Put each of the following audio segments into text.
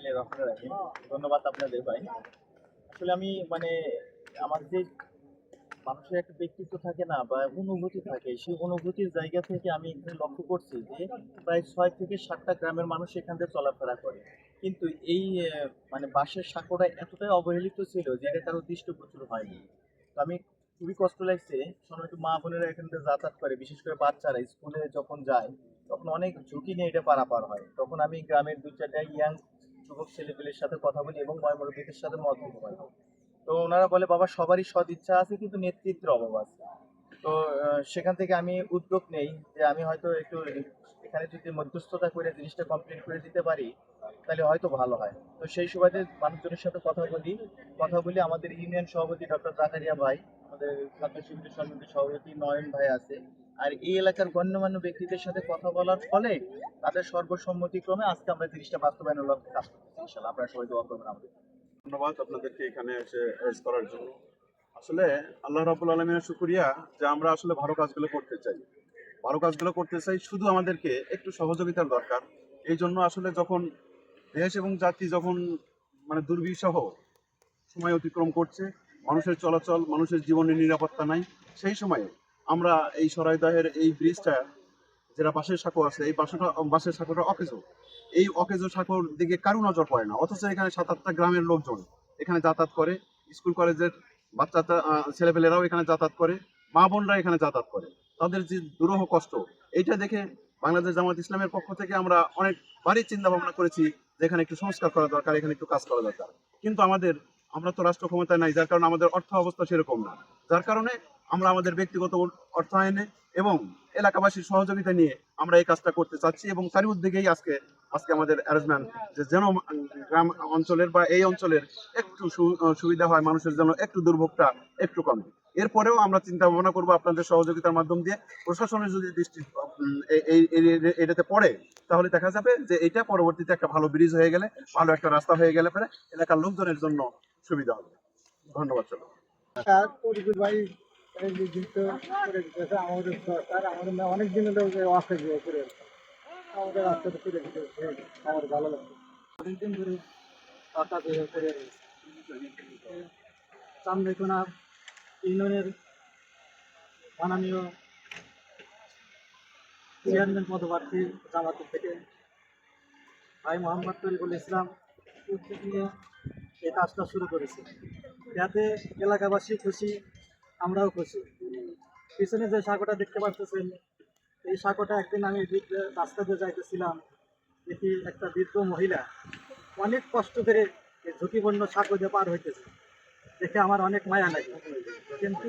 বিসমিল্লাহির রহমানির রহিম। ধন্যবাদ আপনাদের ভাই। আসলে আমি আমার যে মানুষের একটা ব্যক্তিত্ব থাকে না বা অনুভূতি থাকে, সেই অনুভূতির জায়গা থেকে আমি এখানে লক্ষ্য করছি যে প্রায় ৬ থেকে ৭টা গ্রামের মানুষ এখান দিয়ে চলাফেরা করে। কিন্তু এই বাঁশের সাঁকোটা এতটাই অবহেলিত ছিল যে এটা কারো দৃষ্টিগোচর হয়নি। তো আমি খুবই কষ্ট লাগছে, সম্মানিত মা বোনেরা এখান থেকে যাতায়াত করে, বিশেষ করে বাচ্চারা স্কুলে যখন যায় তখন অনেক ঝুঁকি নিয়ে এটা পারাপার হয়। তখন আমি গ্রামের ২-৪টা ইয়াং যুবক ছেলেপেলের সাথে কথা বলি এবং ময়-মুরব্বিদের সাথে মত বিনিময় করি। তো ওনারা বলে বাবা সবারই সদ ইচ্ছা আছে কিন্তু নেতৃত্বের অভাব আছে। তো সেখান থেকে আমি উদ্যোগ নেই যে আমি হয়তো একটু এখানে যদি মধ্যস্থতা করে জিনিসটা কমপ্লিট করে দিতে পারি তাহলে হয়তো ভালো হয়। তো সেই সুবাদে মানুষজনের সাথে কথা বলি আমাদের ইউনিয়ন সভাপতি ডক্টর জাকারিয়া ভাই, আমাদের ছাত্র শিবিরের সমিতির সভাপতি নয়ন ভাই আছে। আর এই এলাকার গণ্যমান্য ব্যক্তিদের সাথে কথা বলার ফলে তাদের সর্বসম্মতিক্রমে আজকে আমরা জিনিসটা বাস্তবায়নের লক্ষ্যে কাজ করতেছি। ইনশাআল্লাহ আপনারা সবাই দোয়া করবেন আমাদের। ধন্যবাদ আপনাদেরকে এখানে এসে এজ করার জন্য। আসলে আল্লাহ রাব্বুল আলামিনের শুকরিয়া যে আমরা আসলে ভালো কাজগুলো করতে চাই। ভালো কাজগুলো করতে চাই, শুধু আমাদেরকে একটু সহযোগিতার দরকার। এই জন্য আসলে যখন দেশ এবং জাতি যখন দুর্বিষহ সময় অতিক্রম করছে, মানুষের চলাচল, মানুষের জীবনের নিরাপত্তা নাই, সেই সময়ে আমরা এই সরাইদহের এই ব্রিজটা যেটা বাঁশের সাঁকো আছে, এই বাঁশের সাঁকোটা অকেজো। এই অকেজো সাঁকোর দিকে কারো নজর পড়ে না, অথচ এখানে ৭-৮টা গ্রামের লোকজন এখানে যাতায়াত করে। স্কুল কলেজের বাচ্চা ছেলেপেলেরাও এখানে যাতায়াত করে, মা বোনরা এখানে যাতায়াত করে। তাদের যে দুরূহ কষ্ট, এইটা দেখে বাংলাদেশ জামাত ইসলামের পক্ষ থেকে আমরা অনেকবারই চিন্তা ভাবনা করেছি যে এখানে একটু সংস্কার করা দরকার, এখানে একটু কাজ করা দরকার। কিন্তু আমরা তো রাষ্ট্র ক্ষমতায় নাই, যার কারণে আমাদের অর্থ অবস্থা সেরকম না। যার কারণে আমরা আমাদের ব্যক্তিগত অর্থায়নে এবং এলাকাবাসীর সহযোগিতা নিয়ে আমরা এই কাজটা করতে চাচ্ছি, এবং তারই উদ্যোগেই আজকে আমাদের অ্যারেঞ্জমেন্ট যে যেন গ্রাম অঞ্চলের বা এই অঞ্চলের একটু সুবিধা হয়, মানুষের জন্য একটু দুর্ভোগটা একটু কমে। এরপরেও আমরা চিন্তা ভাবনা করবো আপনাদের সহযোগিতার মাধ্যম দিয়ে, প্রশাসনের যদি দৃষ্টি এটাতে পড়ে, তাহলে দেখা যাবে যে এটা পরবর্তীতে একটা ভালো ব্রিজ হয়ে গেলে, ভালো একটা রাস্তা হয়ে গেলে পরে এলাকার লোকজনের জন্য সুবিধা হবে। ধন্যবাদ। চলো ভাই এই যে যুক্ত করে দিতেছে আমাদের সরকার, আমাদের অনেক দিন অফে করে আমাদের রাস্তাটা করে দিতেছে, আমার ভালো লাগছে। অনেকদিন ধরে রাস্তা করে চামড়াইকোনা ইউনিয়নের মাননীয় চেয়ারম্যান পদপ্রার্থী জামাতের থেকে ভাই মোহাম্মদ তরিকুল ইসলাম উদ্যোগ নিয়ে এই কাজটা শুরু করেছে। যাতে এলাকাবাসী খুশি, আমরাও খুশি। পিছনে যে সাঁকোটা দেখতে পাচ্ছেন, এই সাঁকোটা একদিন আমি রাস্তা দিয়ে যাইতেছিলাম, দেখি একটা বৃদ্ধ মহিলা অনেক কষ্ট করে এই ঝুঁকিপূর্ণ সাঁকো দিয়ে পার হইতেছে, দেখে আমার অনেক মায়া লাগে। কিন্তু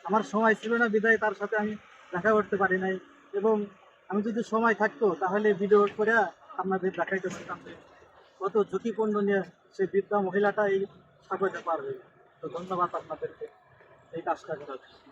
আমার সময় ছিল না বিদায় তার সাথে আমি দেখা করতে পারি নাই, এবং আমি যদি সময় থাকতো তাহলে ভিডিও করে আপনাদের দেখাইতেছিলাম যে কত ঝুঁকিপূর্ণ নিয়ে সেই বৃদ্ধা মহিলাটা এই সাঁকোতে পার হয়ে। তো ধন্যবাদ আপনাদেরকে এই কাজটা করার জন্য।